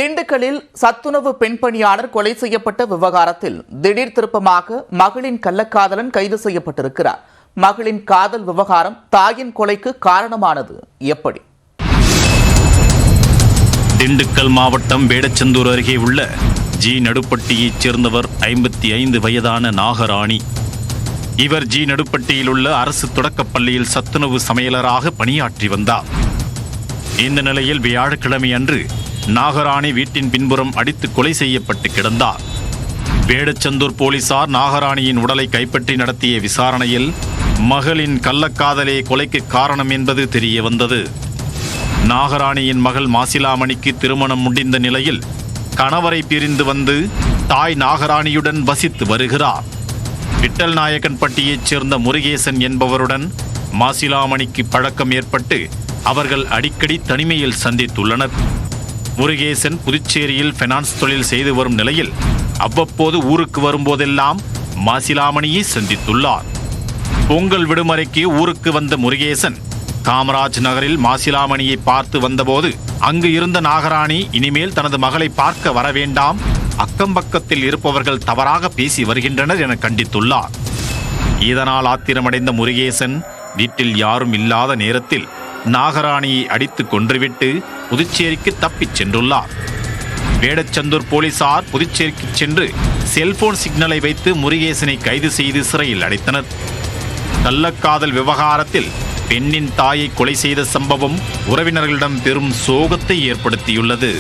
திண்டுக்கல்லில் சத்துணவு பெண் பணியாளர் கொலை செய்யப்பட்ட விவகாரத்தில் திடீர் திருப்பமாக மகளின் கள்ளக்காதலன் கைது செய்யப்பட்டிருக்கிறார். மகளின் காதல் விவகாரம் தாயின் கொலைக்கு காரணமானது எப்படி? திண்டுக்கல் மாவட்டம் வேடச்சந்தூர் அருகே உள்ள ஜி நடுப்பட்டியைச் சேர்ந்தவர் 55 வயதான நாகராணி. இவர் ஜி நடுப்பட்டியில் உள்ள அரசு தொடக்கப்பள்ளியில் சத்துணவு சமையலராக பணியாற்றி வந்தார். இந்த நிலையில் வியாழக்கிழமை அன்று நாகராணி வீட்டின் பின்புறம் அடித்து கொலை செய்யப்பட்டு கிடந்தார். வேடச்சந்தூர் போலீசார் நாகராணியின் உடலை கைப்பற்றி நடத்திய விசாரணையில் மகளின் கள்ளக்காதலே கொலைக்கு காரணம் என்பது தெரிய வந்தது. நாகராணியின் மகள் மாசிலாமணிக்கு திருமணம் முடிந்த நிலையில் கணவரை பிரிந்து வந்து தாய் நாகராணியுடன் வசித்து வருகிறார். விட்டல் நாயக்கன்பட்டியைச் சேர்ந்த முருகேசன் என்பவருடன் மாசிலாமணிக்கு பழக்கம் ஏற்பட்டு அவர்கள் அடிக்கடி தனிமையில் சந்தித்துள்ளனர். முருகேசன் புதுச்சேரியில் ஃபைனான்ஸ் தொழில் செய்து வரும் நிலையில் அவ்வப்போது ஊருக்கு வரும்போதெல்லாம் மாசிலாமணியை சந்தித்துள்ளார். பொங்கல் விடுமுறைக்கு ஊருக்கு வந்த முருகேசன் காமராஜ் நகரில் மாசிலாமணியை பார்த்து வந்தபோது அங்கு இருந்த நாகராணி இனிமேல் தனது மகளை பார்க்க வர வேண்டாம், அக்கம்பக்கத்தில் இருப்பவர்கள் தவறாக பேசி வருகின்றனர் என கண்டித்துள்ளார். இதனால் ஆத்திரமடைந்த முருகேசன் வீட்டில் யாரும் இல்லாத நேரத்தில் நாகராணியை அடித்து கொன்றுவிட்டு புதுச்சேரிக்கு தப்பிச் சென்றுள்ளார். வேடச்சந்தூர் போலீசார் புதுச்சேரிக்கு சென்று செல்போன் சிக்னலை வைத்து முருகேசனை கைது செய்து சிறையில் அடைத்தனர். கள்ளக்காதல் விவகாரத்தில் பெண்ணின் தாயை கொலை செய்த சம்பவம் உறவினர்களிடம் பெரும் சோகத்தை ஏற்படுத்தியுள்ளது.